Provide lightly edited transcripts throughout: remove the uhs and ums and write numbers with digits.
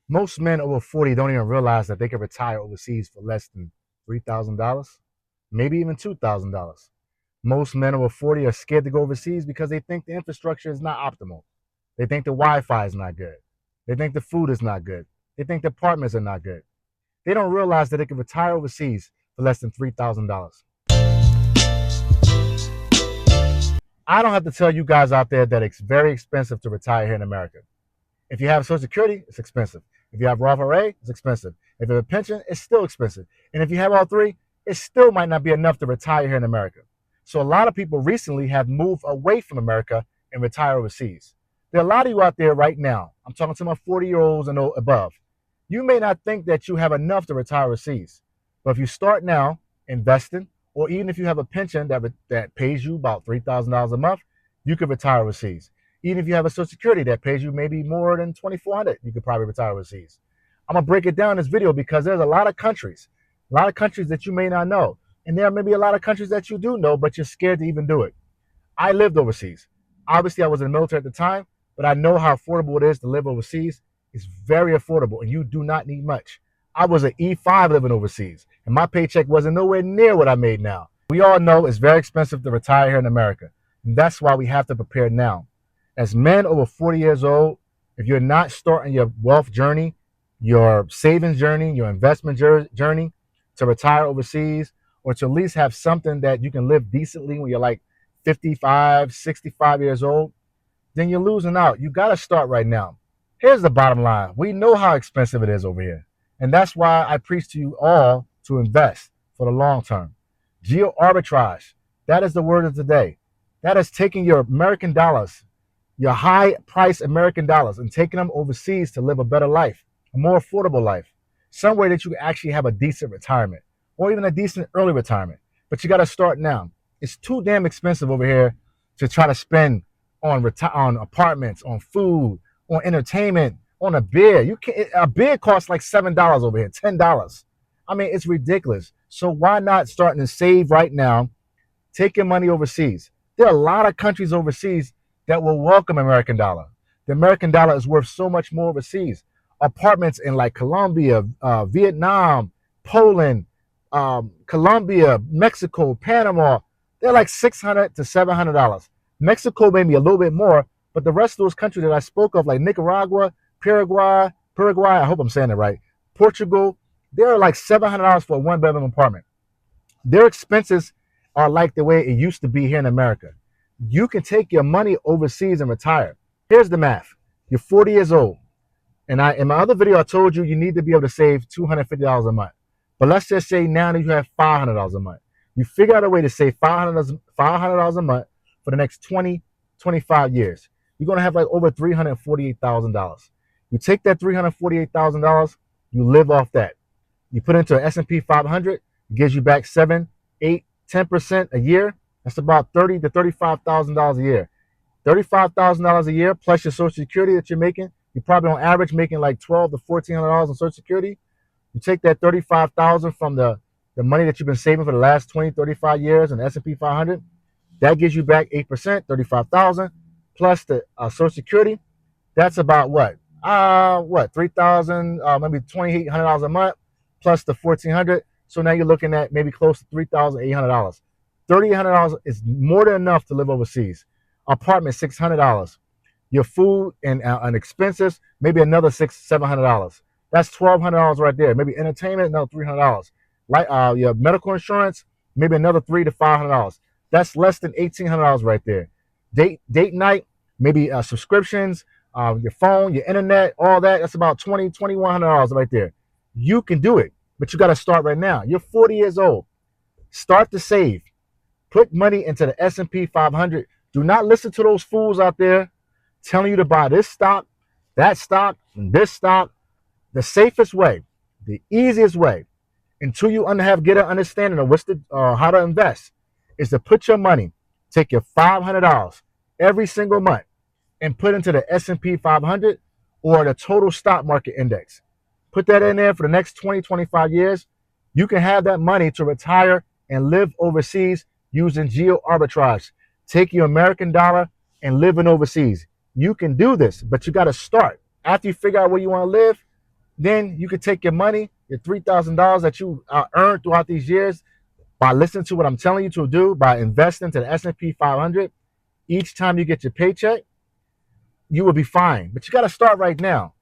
Most men over 40 don't even realize that they can retire overseas for less than $3,000, maybe even $2,000. Most men over 40 are scared to go overseas because they think the infrastructure is not optimal. They think the Wi-Fi is not good. They think the food is not good. They think the apartments are not good. They don't realize that they can retire overseas for less than $3,000. I don't have to tell you guys out there that it's very expensive to retire here in America. If you have Social Security, it's expensive. If you have Roth IRA, it's expensive. If you have a pension, it's still expensive. And if you have all three, it still might not be enough to retire here in America. So a lot of people recently have moved away from America and retire overseas. There are a lot of you out there right now. I'm talking to my 40-year-olds and above. You may not think that you have enough to retire overseas. But if you start now investing, or even if you have a pension that pays you about $3,000 a month, you could retire overseas. Even if you have a Social Security that pays you maybe more than $2,400, you could probably retire overseas. I'm gonna break it down in this video because there's a lot of countries that you may not know. And there may be a lot of countries that you do know, but you're scared to even do it. I lived overseas. Obviously, I was in the military at the time, but I know how affordable it is to live overseas. It's very affordable, and you do not need much. I was an E5 living overseas, and my paycheck wasn't nowhere near what I made now. We all know it's very expensive to retire here in America, and that's why we have to prepare now. As men over 40 years old, if you're not starting your wealth journey, your savings journey, your investment journey to retire overseas, or to at least have something that you can live decently when you're like 55, 65 years old, then you're losing out. You got to start right now. Here's the bottom line. We know how expensive it is over here. And that's why I preach to you all to invest for the long term. Geoarbitrage, that is the word of the day. That is taking your American dollars, your high price American dollars, and taking them overseas to live a better life, a more affordable life, somewhere that you can actually have a decent retirement or even a decent early retirement. But you got to start now. It's too damn expensive over here to try to spend on apartments, on food, on entertainment, on a beer. A beer costs like $7 over here, $10. I mean, it's ridiculous. So why not starting to save right now, take your money overseas? There are a lot of countries overseas that will welcome American dollar. The American dollar is worth so much more overseas. Apartments in like Colombia, Vietnam, Poland, Colombia, Mexico, Panama, they're like $600 to $700. Mexico may be a little bit more, but the rest of those countries that I spoke of, like Nicaragua, Paraguay, I hope I'm saying it right, Portugal, they're like $700 for a one-bedroom apartment. Their expenses are like the way it used to be here in America. You can take your money overseas and retire. Here's the math. You're 40 years old. And in my other video, I told you need to be able to save $250 a month. But let's just say now that you have $500 a month. You figure out a way to save $500 a month for the next 20, 25 years. You're going to have like over $348,000. You take that $348,000, you live off that. You put into an S&P 500, it gives you back 7, 8, 10% a year. That's about $30,000 to $35,000 a year. $35,000 a year plus your Social Security that you're making. You're probably on average making like $1,200 to $1,400 on Social Security. You take that $35,000 from the money that you've been saving for the last 20, 35 years in the S&P 500. That gives you back 8%, $35,000 plus the Social Security. That's about what? $3,000, maybe $2,800 a month plus the $1,400. So now you're looking at maybe close to $3,800. $3,800 is more than enough to live overseas. Apartment, $600. Your food and expenses, maybe another $700. That's $1,200 right there. Maybe entertainment, another $300. Like your medical insurance, maybe another $300 to $500. That's less than $1,800 right there. Date night, maybe subscriptions, your phone, your internet, all that. That's about $2,000, $2,100 right there. You can do it, but you got to start right now. You're 40 years old. Start to save. Put money into the S&P 500. Do not listen to those fools out there telling you to buy this stock, that stock, and this stock. The safest way, the easiest way, until you get an understanding of how to invest, is to put your money, take your $500 every single month, and put into the S&P 500 or the total stock market index. Put that in there for the next 20, 25 years. You can have that money to retire and live overseas using Geoarbitrage. Take your American dollar and live in overseas. You can do this, but you got to start. After you figure out where you want to live, Then you could take your money, your $3,000 that you earned throughout these years by listening to what I'm telling you to do, by investing to the S&P 500 each time you get your paycheck, you will be fine. But you got to start right now.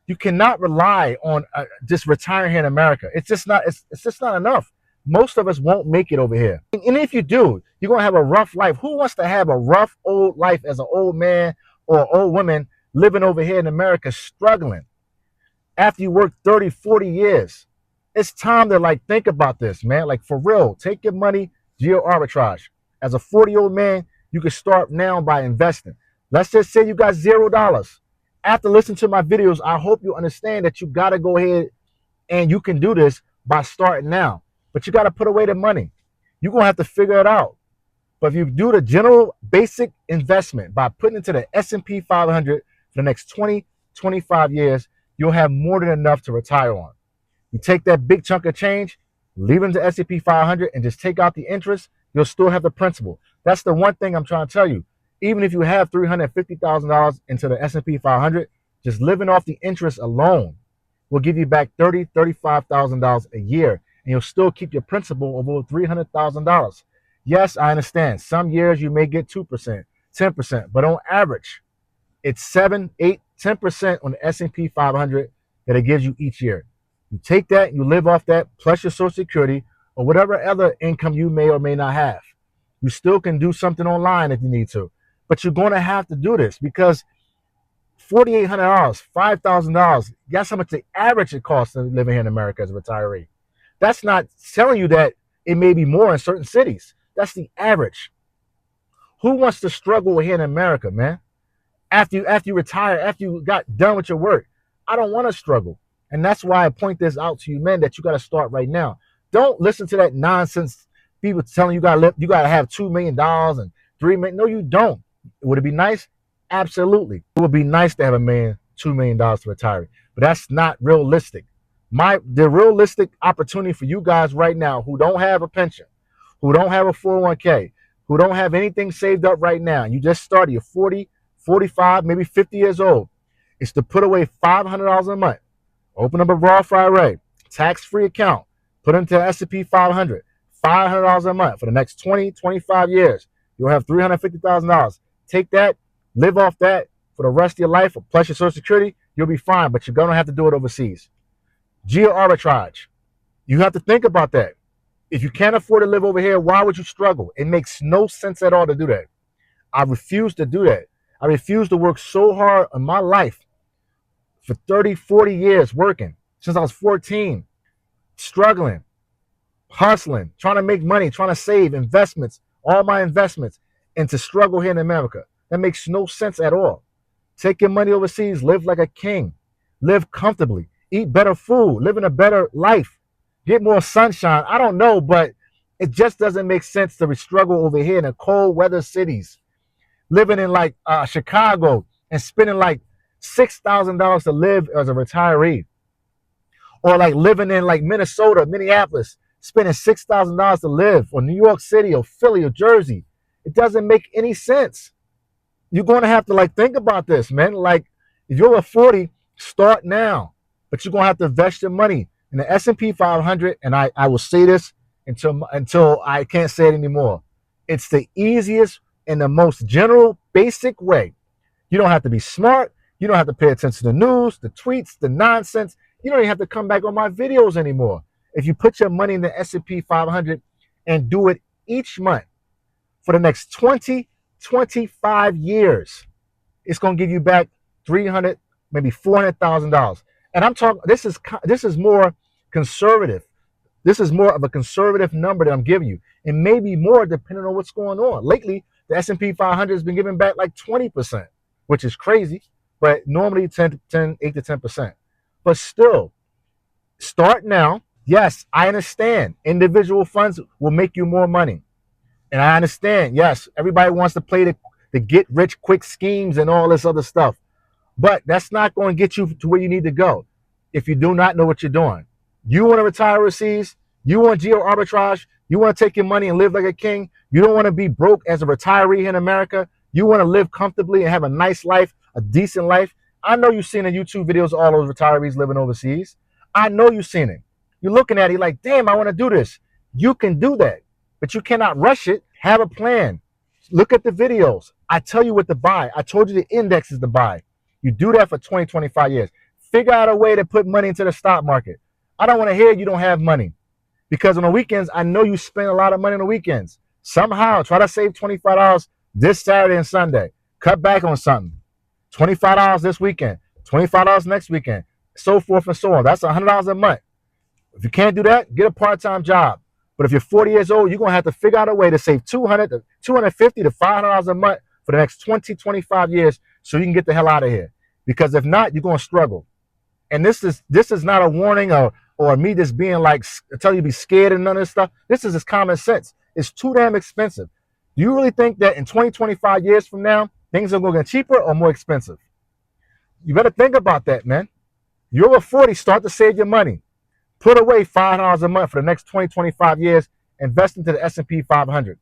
You cannot rely on just retiring here in America. It's just not. It's just not enough. Most of us won't make it over here. And if you do, you're gonna have a rough life. Who wants to have a rough old life as an old man or old woman living over here in America, struggling after you work 30, 40 years? It's time to like think about this, man. Like for real, take your money, Geoarbitrage. As a 40-year-old man, you can start now by investing. Let's just say you got $0. After listening to my videos, I hope you understand that you got to go ahead and you can do this by starting now. But you got to put away the money. You're going to have to figure it out. But if you do the general basic investment by putting into the S&P 500 for the next 20, 25 years, you'll have more than enough to retire on. You take that big chunk of change, leave it into S&P 500, and just take out the interest, you'll still have the principal. That's the one thing I'm trying to tell you. Even if you have $350,000 into the S&P 500, just living off the interest alone will give you back $30,000, $35,000 a year, and you'll still keep your principal of over $300,000. Yes, I understand. Some years you may get 2%, 10%, but on average, it's 7, 8, 10% on the S&P 500 that it gives you each year. You take that, you live off that, plus your Social Security or whatever other income you may or may not have. You still can do something online if you need to, but you're going to have to do this because $4,800, $5,000, guess how much the average it costs to live here in America as a retiree? That's not telling you that it may be more in certain cities. That's the average. Who wants to struggle here in America, man? After you retire, after you got done with your work, I don't want to struggle. And that's why I point this out to you, men, that you got to start right now. Don't listen to that nonsense people telling you got to have $2 million and $3 million. No, you don't. Would it be nice? Absolutely. It would be nice to have $2 million to retire, but that's not realistic. The realistic opportunity for you guys right now who don't have a pension, who don't have a 401k, who don't have anything saved up right now, you just started, you're 40, 45, maybe 50 years old, is to put away $500 a month. Open up a Roth IRA, tax-free account, put into the S&P 500, $500 a month for the next 20, 25 years. You'll have $350,000. Take that, live off that for the rest of your life, plus your Social Security, you'll be fine, but you're going to have to do it overseas. Geoarbitrage. You have to think about that. If you can't afford to live over here, why would you struggle? It makes no sense at all to do that. I refuse to do that. I refuse to work so hard in my life for 30, 40 years working since I was 14, struggling, hustling, trying to make money, trying to save investments, all my investments, and to struggle here in America. That makes no sense at all. Take your money overseas, live like a king, live comfortably, eat better food, live in a better life, get more sunshine. I don't know, but it just doesn't make sense to struggle over here in the cold weather cities, living in like Chicago and spending like $6,000 to live as a retiree, or like living in like Minnesota, Minneapolis, spending $6,000 to live, or New York City or Philly or Jersey. It doesn't make any sense. You're going to have to like think about this, man. Like if you're over 40, start now, but you're going to have to invest your money in the S&P 500. And I will say this until I can't say it anymore. It's the easiest and the most general, basic way. You don't have to be smart. You don't have to pay attention to the news, the tweets, the nonsense. You don't even have to come back on my videos anymore. If you put your money in the S&P 500 and do it each month for the next 20, 25 years, it's going to give you back $300,000, maybe $400,000. And I'm talking, this is more conservative. This is more of a conservative number that I'm giving you. It may be more depending on what's going on. Lately, the S&P 500 has been giving back like 20%, which is crazy, but normally 8 to 10%. But still, start now. Yes, I understand. Individual funds will make you more money. And I understand, yes, everybody wants to play the get-rich-quick schemes and all this other stuff. But that's not going to get you to where you need to go if you do not know what you're doing. You want to retire overseas. You want Geoarbitrage. You want to take your money and live like a king. You don't want to be broke as a retiree here in America. You want to live comfortably and have a nice life, a decent life. I know you've seen the YouTube videos of all those retirees living overseas. I know you've seen it. You're looking at it like, damn, I want to do this. You can do that, but you cannot rush it. Have a plan. Look at the videos. I tell you what to buy. I told you the indexes to buy. You do that for 20, 25 years. Figure out a way to put money into the stock market. I don't want to hear you don't have money, because on the weekends, I know you spend a lot of money on the weekends. Somehow, try to save $25 this Saturday and Sunday. Cut back on something. $25 this weekend, $25 next weekend, so forth and so on. That's $100 a month. If you can't do that, get a part-time job. But if you're 40 years old, you're going to have to figure out a way to save $200 to $250 to $500 a month for the next 20, 25 years so you can get the hell out of here. Because if not, you're going to struggle. And this is not a warning or me just being like, tell you to be scared and none of this stuff. This is just common sense. It's too damn expensive. Do you really think that in 20, 25 years from now, things are going to get cheaper or more expensive? You better think about that, man. You're over 40, start to save your money. Put away $5 a month for the next 20, 25 years. Invest into the S&P 500.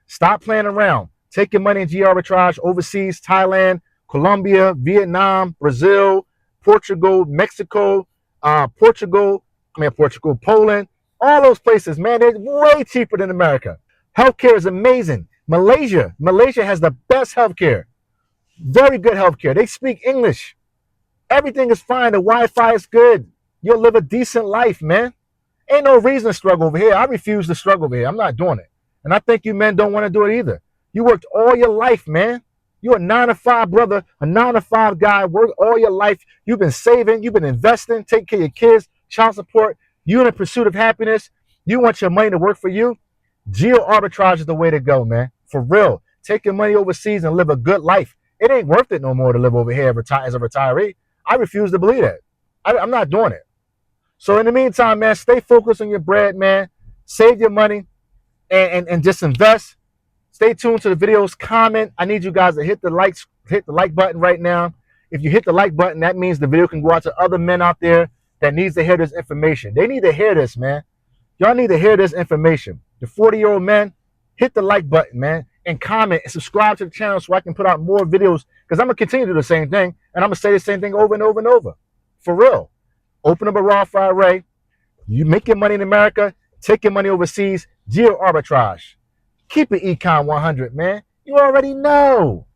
Stop playing around. Take your money in Geoarbitrage overseas, Thailand, Colombia, Vietnam, Brazil, Portugal, Mexico, Poland, all those places, man, they're way cheaper than America. Healthcare is amazing. Malaysia has the best healthcare. Very good healthcare. They speak English. Everything is fine. The Wi-Fi is good. You'll live a decent life, man. Ain't no reason to struggle over here. I refuse to struggle over here. I'm not doing it. And I think you men don't want to do it either. You worked all your life, man. You're a 9-to-5 brother, a 9-to-5 guy, worked all your life. You've been saving, you've been investing, taking care of your kids, child support. You're in a pursuit of happiness. You want your money to work for you. Geoarbitrage is the way to go, man. For real. Take your money overseas and live a good life. It ain't worth it no more to live over here as a retiree. I refuse to believe that. I'm not doing it. So in the meantime, man, stay focused on your bread, man. Save your money and just invest. Stay tuned to the videos. Comment. I need you guys to hit the like button right now. If you hit the like button, that means the video can go out to other men out there that needs to hear this information. They need to hear this, man. Y'all need to hear this information. The 40-year-old men, hit the like button, man, and comment and subscribe to the channel so I can put out more videos, because I'm going to continue to do the same thing, and I'm going to say the same thing over and over and over. For real. Open up a Roth IRA. You make your money in America. Take your money overseas. Geoarbitrage. Keep it Econ 100, man. You already know.